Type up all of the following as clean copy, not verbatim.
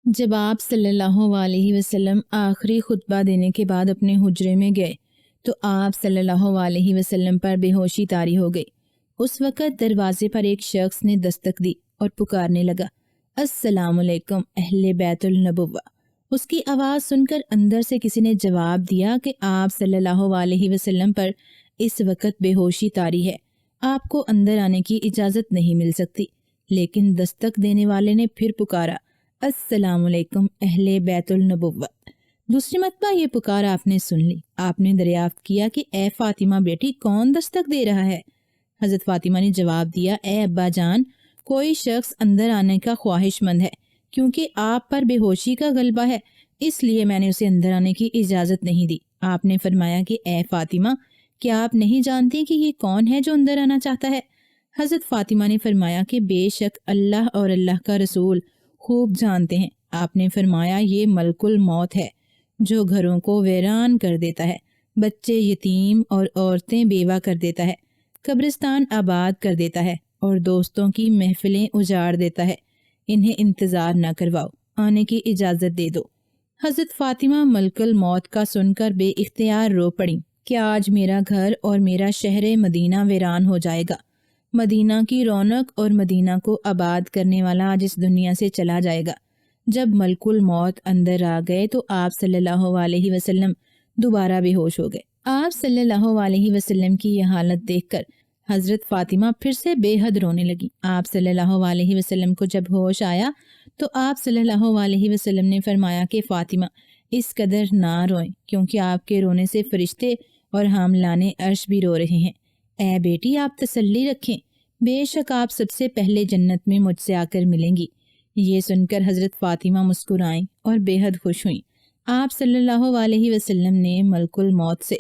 جب آپ صلی اللہ علیہ وسلم آخری خطبہ دینے کے بعد اپنے حجرے میں گئے تو آپ صلی اللہ علیہ وسلم پر بے ہوشی طاری ہو گئی۔ اس وقت دروازے پر ایک شخص نے دستک دی اور پکارنے لگا، السلام علیکم اہل بیت النبوہ۔ اس کی آواز سن کر اندر سے کسی نے جواب دیا کہ آپ صلی اللہ علیہ وسلم پر اس وقت بے ہوشی طاری ہے، آپ کو اندر آنے کی اجازت نہیں مل سکتی۔ لیکن دستک دینے والے نے پھر پکارا، السلام علیکم اہل بیت النبوہ۔ دوسری مرتبہ یہ پکار آپ نے سن لی۔ آپ نے دریافت کیا کہ اے فاطمہ بیٹی، کون دستک دے رہا ہے؟ حضرت فاطمہ نے جواب دیا، اے ابا جان، کوئی شخص اندر آنے کا خواہش مند ہے، کیونکہ آپ پر بے ہوشی کا غلبہ ہے، اس لیے میں نے اسے اندر آنے کی اجازت نہیں دی۔ آپ نے فرمایا کہ اے فاطمہ، کیا آپ نہیں جانتی کہ یہ کون ہے جو اندر آنا چاہتا ہے؟ حضرت فاطمہ نے فرمایا کہ بے شک اللہ اور اللہ کا رسول خوب جانتے ہیں۔ آپ نے فرمایا، یہ ملک الموت ہے جو گھروں کو ویران کر دیتا ہے، بچے یتیم اور عورتیں بیوہ کر دیتا ہے، قبرستان آباد کر دیتا ہے اور دوستوں کی محفلیں اجاڑ دیتا ہے۔ انہیں انتظار نہ کرواؤ، آنے کی اجازت دے دو۔ حضرت فاطمہ ملک الموت کا سن کر بے اختیار رو پڑیں کہ آج میرا گھر اور میرا شہر مدینہ ویران ہو جائے گا۔ مدینہ کی رونق اور مدینہ کو آباد کرنے والا آج اس دنیا سے چلا جائے گا۔ جب ملک الموت اندر آ گئے تو آپ صلی اللہ علیہ وسلم دوبارہ بے ہوش ہو گئے۔ آپ صلی اللہ علیہ وسلم کی یہ حالت دیکھ کر حضرت فاطمہ پھر سے بے حد رونے لگی۔ آپ صلی اللہ علیہ وسلم کو جب ہوش آیا تو آپ صلی اللہ علیہ وسلم نے فرمایا کہ فاطمہ، اس قدر نہ روئیں، کیونکہ آپ کے رونے سے فرشتے اور حاملان عرش بھی رو رہے ہیں۔ اے بیٹی، آپ تسلی رکھیں، بے شک آپ سب سے پہلے جنت میں مجھ سے آ کر ملیں گی۔ یہ سن کر حضرت فاطمہ مسکرائیں اور بے حد خوش ہوئیں۔ آپ صلی اللہ علیہ وسلم نے ملک الموت سے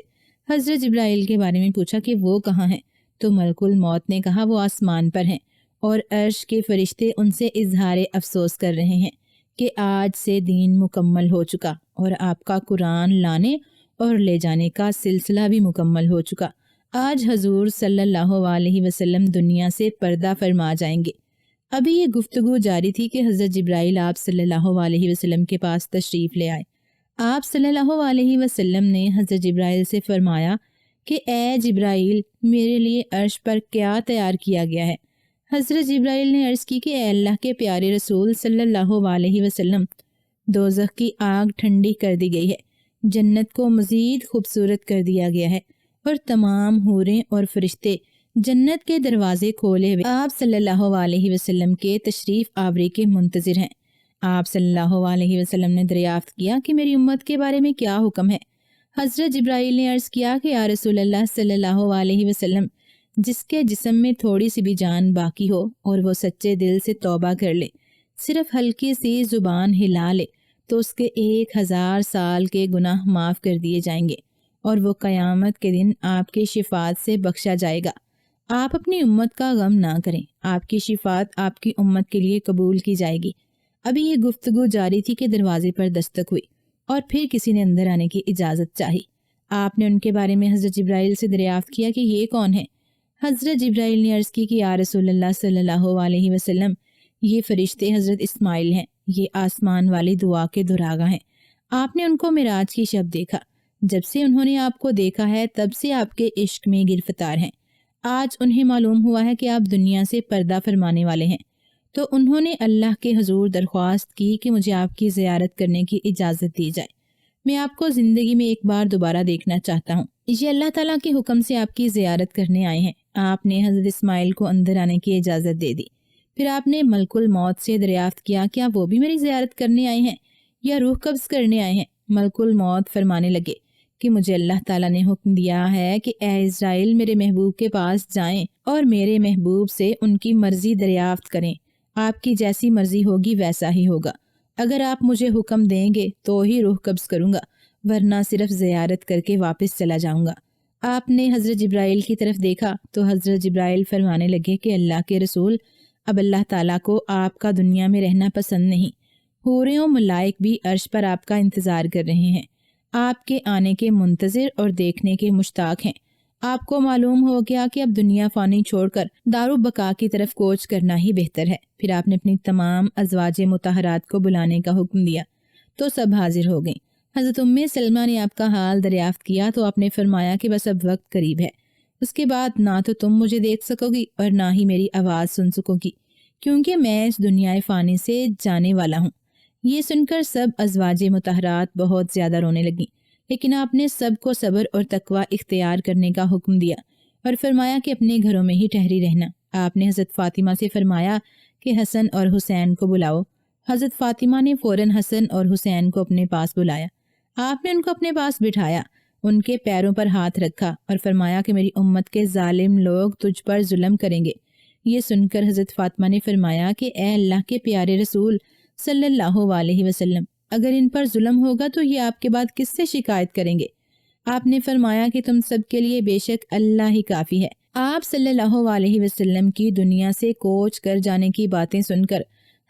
حضرت جبرائیل کے بارے میں پوچھا کہ وہ کہاں ہیں، تو ملک الموت نے کہا وہ آسمان پر ہیں اور عرش کے فرشتے ان سے اظہار افسوس کر رہے ہیں کہ آج سے دین مکمل ہو چکا اور آپ کا قرآن لانے اور لے جانے کا سلسلہ بھی مکمل ہو چکا۔ آج حضور صلی اللہ علیہ وسلم دنیا سے پردہ فرما جائیں گے۔ ابھی یہ گفتگو جاری تھی کہ حضرت جبرائیل آپ صلی اللہ علیہ وسلم کے پاس تشریف لے آئے۔ آپ صلی اللہ علیہ وسلم نے حضرت جبرائیل سے فرمایا کہ اے جبرائیل، میرے لیے عرش پر کیا تیار کیا گیا ہے؟ حضرت جبرائیل نے عرض کی کہ اے اللہ کے پیارے رسول صلی اللہ علیہ وسلم، دوزخ کی آگ ٹھنڈی کر دی گئی ہے، جنت کو مزید خوبصورت کر دیا گیا ہے اور تمام حوریں اور فرشتے جنت کے دروازے کھولے ہوئے آپ صلی اللہ علیہ وسلم کے تشریف آوری کے منتظر ہیں۔ آپ صلی اللہ علیہ وسلم نے دریافت کیا کہ میری امت کے بارے میں کیا حکم ہے؟ حضرت جبرائیل نے عرض کیا کہ یا رسول اللہ صلی اللہ علیہ وسلم، جس کے جسم میں تھوڑی سی بھی جان باقی ہو اور وہ سچے دل سے توبہ کر لے، صرف ہلکی سی زبان ہلا لے، تو اس کے 1000 سال کے گناہ معاف کر دیے جائیں گے اور وہ قیامت کے دن آپ کی شفاعت سے بخشا جائے گا۔ آپ اپنی امت کا غم نہ کریں، آپ کی شفاعت آپ کی امت کے لیے قبول کی جائے گی۔ ابھی یہ گفتگو جاری تھی کہ دروازے پر دستک ہوئی اور پھر کسی نے اندر آنے کی اجازت چاہی۔ آپ نے ان کے بارے میں حضرت جبرائیل سے دریافت کیا کہ یہ کون ہے؟ حضرت جبرائیل نے عرض کی کہ یا رسول اللہ صلی اللہ علیہ وسلم، یہ فرشتے حضرت اسماعیل ہیں، یہ آسمان والی دعا کے دراگاہ ہیں۔ آپ نے ان کو معراج کی شب دیکھا۔ جب سے انہوں نے آپ کو دیکھا ہے تب سے آپ کے عشق میں گرفتار ہیں۔ آج انہیں معلوم ہوا ہے کہ آپ دنیا سے پردہ فرمانے والے ہیں، تو انہوں نے اللہ کے حضور درخواست کی کہ مجھے آپ کی زیارت کرنے کی اجازت دی جائے۔ میں آپ کو زندگی میں ایک بار دوبارہ دیکھنا چاہتا ہوں۔ یہ اللہ تعالیٰ کے حکم سے آپ کی زیارت کرنے آئے ہیں۔ آپ نے حضرت اسماعیل کو اندر آنے کی اجازت دے دی۔ پھر آپ نے ملک الموت سے دریافت کیا کیا وہ بھی میری زیارت کرنے آئے ہیں یا روح قبض کرنے آئے ہیں؟ ملک الموت فرمانے لگے کہ مجھے اللہ تعالیٰ نے حکم دیا ہے کہ اے اسرائیل، میرے محبوب کے پاس جائیں اور میرے محبوب سے ان کی مرضی دریافت کریں۔ آپ کی جیسی مرضی ہوگی ویسا ہی ہوگا۔ اگر آپ مجھے حکم دیں گے تو ہی روح قبض کروں گا، ورنہ صرف زیارت کر کے واپس چلا جاؤں گا۔ آپ نے حضرت جبرائیل کی طرف دیکھا تو حضرت جبرائیل فرمانے لگے کہ اللہ کے رسول، اب اللہ تعالیٰ کو آپ کا دنیا میں رہنا پسند نہیں۔ حوریں و ملائک بھی عرش پر آپ کا انتظار کر رہے ہیں، آپ کے آنے کے منتظر اور دیکھنے کے مشتاق ہیں۔ آپ کو معلوم ہو گیا کہ اب دنیا فانی چھوڑ کر دارالبقا کی طرف کوچ کرنا ہی بہتر ہے۔ پھر آپ نے اپنی تمام ازواج مطہرات کو بلانے کا حکم دیا تو سب حاضر ہو گئیں۔ حضرت ام سلمہ نے آپ کا حال دریافت کیا تو آپ نے فرمایا کہ بس اب وقت قریب ہے، اس کے بعد نہ تو تم مجھے دیکھ سکو گی اور نہ ہی میری آواز سن سکو گی، کیونکہ میں اس دنیا فانی سے جانے والا ہوں۔ یہ سن کر سب ازواج مطہرات بہت زیادہ رونے لگیں، لیکن آپ نے سب کو صبر اور تقوی اختیار کرنے کا حکم دیا اور فرمایا کہ اپنے گھروں میں ہی ٹھہری رہنا۔ آپ نے حضرت فاطمہ سے فرمایا کہ حسن اور حسین کو بلاؤ۔ حضرت فاطمہ نے فوراً حسن اور حسین کو اپنے پاس بلایا۔ آپ نے ان کو اپنے پاس بٹھایا، ان کے پیروں پر ہاتھ رکھا اور فرمایا کہ میری امت کے ظالم لوگ تجھ پر ظلم کریں گے۔ یہ سن کر حضرت فاطمہ نے فرمایا کہ اے اللہ کے پیارے رسول صلی اللہ علیہ وسلم، اگر ان پر ظلم ہوگا تو یہ آپ کے بعد کس سے شکایت کریں گے؟ آپ نے فرمایا کہ تم سب کے لیے بے شک اللہ ہی کافی ہے۔ آپ صلی اللہ علیہ وسلم کی دنیا سے کوچ کر جانے کی باتیں سن کر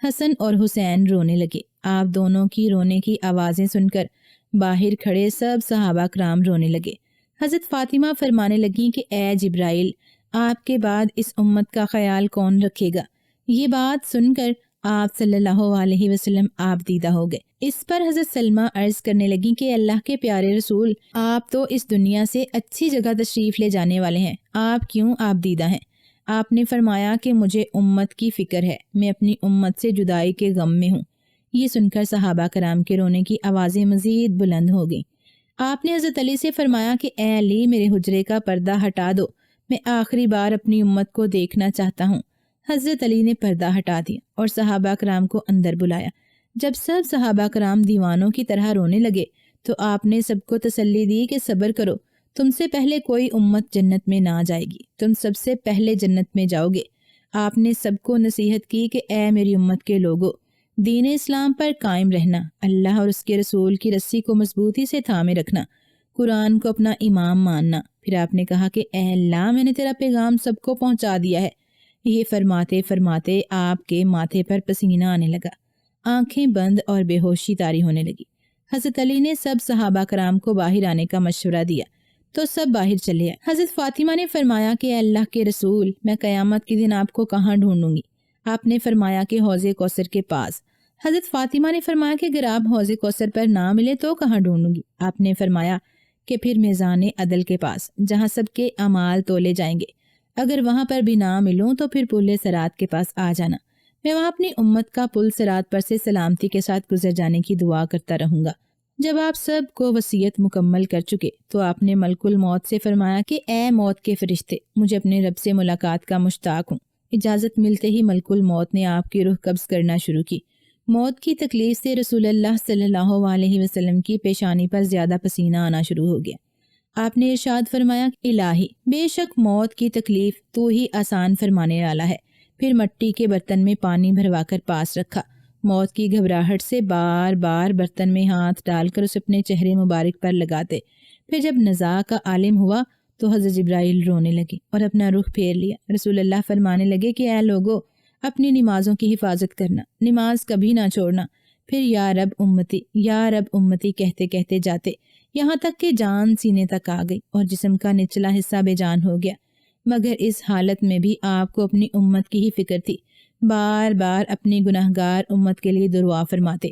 حسن اور حسین رونے لگے۔ آپ دونوں کی رونے کی آوازیں سن کر باہر کھڑے سب صحابہ کرام رونے لگے۔ حضرت فاطمہ فرمانے لگیں کہ اے جبرائیل، آپ کے بعد اس امت کا خیال کون رکھے گا؟ یہ بات سن کر آپ صلی اللہ علیہ وسلم آپ دیدہ ہو گئے۔ اس پر حضرت سلمہ عرض کرنے لگیں کہ اللہ کے پیارے رسول، آپ تو اس دنیا سے اچھی جگہ تشریف لے جانے والے ہیں، آپ کیوں آپ دیدہ ہیں؟ آپ نے فرمایا کہ مجھے امت کی فکر ہے، میں اپنی امت سے جدائی کے غم میں ہوں۔ یہ سن کر صحابہ کرام کے رونے کی آوازیں مزید بلند ہو گئیں۔ آپ نے حضرت علی سے فرمایا کہ اے علی، میرے حجرے کا پردہ ہٹا دو، میں آخری بار اپنی امت کو دیکھنا چاہتا ہوں۔ حضرت علی نے پردہ ہٹا دیا اور صحابہ کرام کو اندر بلایا۔ جب سب صحابہ کرام دیوانوں کی طرح رونے لگے تو آپ نے سب کو تسلی دی کہ صبر کرو، تم سے پہلے کوئی امت جنت میں نہ جائے گی، تم سب سے پہلے جنت میں جاؤ گے۔ آپ نے سب کو نصیحت کی کہ اے میری امت کے لوگو، دین اسلام پر قائم رہنا، اللہ اور اس کے رسول کی رسی کو مضبوطی سے تھامے رکھنا، قرآن کو اپنا امام ماننا۔ پھر آپ نے کہا کہ اے اللہ، میں نے تیرا پیغام سب کو پہنچا دیا ہے۔ یہ فرماتے فرماتے آپ کے ماتھے پر پسینہ آنے لگا، آنکھیں بند اور بے ہوشی طاری ہونے لگی۔ حضرت علی نے سب صحابہ کرام کو باہر آنے کا مشورہ دیا تو سب باہر چلے آئے۔ حضرت فاطمہ نے فرمایا کہ اے اللہ کے رسول، میں قیامت کے دن آپ کو کہاں ڈھونڈوں گی؟ آپ نے فرمایا کہ حوض کوثر کے پاس۔ حضرت فاطمہ نے فرمایا کہ اگر آپ حوض کوثر پر نہ ملے تو کہاں ڈھونڈوں گی؟ آپ نے فرمایا کہ پھر میزان عدل کے پاس، جہاں سب کے اعمال تولے جائیں گے۔ اگر وہاں پر بھی نہ ملوں تو پھر پل صراط کے پاس آ جانا، میں وہاں اپنی امت کا پل صراط پر سے سلامتی کے ساتھ گزر جانے کی دعا کرتا رہوں گا۔ جب آپ سب کو وصیت مکمل کر چکے تو آپ نے ملک الموت سے فرمایا کہ اے موت کے فرشتے، مجھے اپنے رب سے ملاقات کا مشتاق ہوں۔ اجازت ملتے ہی ملک الموت نے آپ کی روح قبض کرنا شروع کی۔ موت کی تکلیف سے رسول اللہ صلی اللہ علیہ وسلم کی پیشانی پر زیادہ پسینہ آنا شروع ہو گیا۔ آپ نے ارشاد فرمایا، الہی، بے شک موت کی تکلیف تو ہی آسان فرمانے والا ہے۔ پھر مٹی کے برتن میں پانی بھروا کر پاس رکھا۔ موت کی گھبراہٹ سے بار بار برتن میں ہاتھ ڈال کر اسے اپنے چہرے مبارک پر لگاتے۔ پھر جب نزاع کا عالم ہوا تو حضرت جبرائیل رونے لگے اور اپنا رخ پھیر لیا۔ رسول اللہ فرمانے لگے کہ اے لوگو، اپنی نمازوں کی حفاظت کرنا، نماز کبھی نہ چھوڑنا۔ پھر یا رب امتی، یا رب امتی کہتے کہتے جاتے، یہاں تک کہ جان سینے تک آ گئی اور جسم کا نچلا حصہ بے جان ہو گیا۔ مگر اس حالت میں بھی آپ کو اپنی امت کی ہی فکر تھی، بار بار اپنی گناہگار امت کے لیے دعا فرماتے۔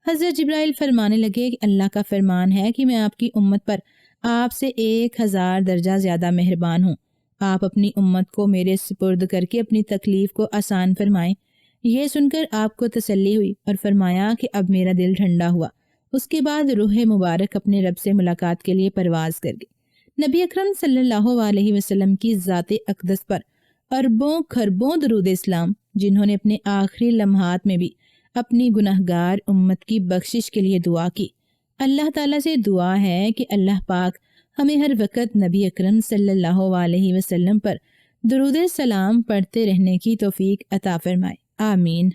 حضرت جبرائیل فرمانے لگے کہ اللہ کا فرمان ہے کہ میں آپ کی امت پر آپ سے 1000 درجہ زیادہ مہربان ہوں۔ آپ اپنی امت کو میرے سپرد کر کے اپنی تکلیف کو آسان فرمائیں۔ یہ سن کر آپ کو تسلی ہوئی اور فرمایا کہ اب میرا دل ٹھنڈا ہوا۔ اس کے بعد روح مبارک اپنے رب سے ملاقات کے لیے پرواز کر گئی۔ نبی اکرم صلی اللہ علیہ وسلم کی ذات اقدس پر اربوں خربوں درود اسلام، جنہوں نے اپنے آخری لمحات میں بھی اپنی گناہگار امت کی بخشش کے لیے دعا کی۔ اللہ تعالیٰ سے دعا ہے کہ اللہ پاک ہمیں ہر وقت نبی اکرم صلی اللہ علیہ وسلم پر درود سلام پڑھتے رہنے کی توفیق عطا فرمائے، آمین۔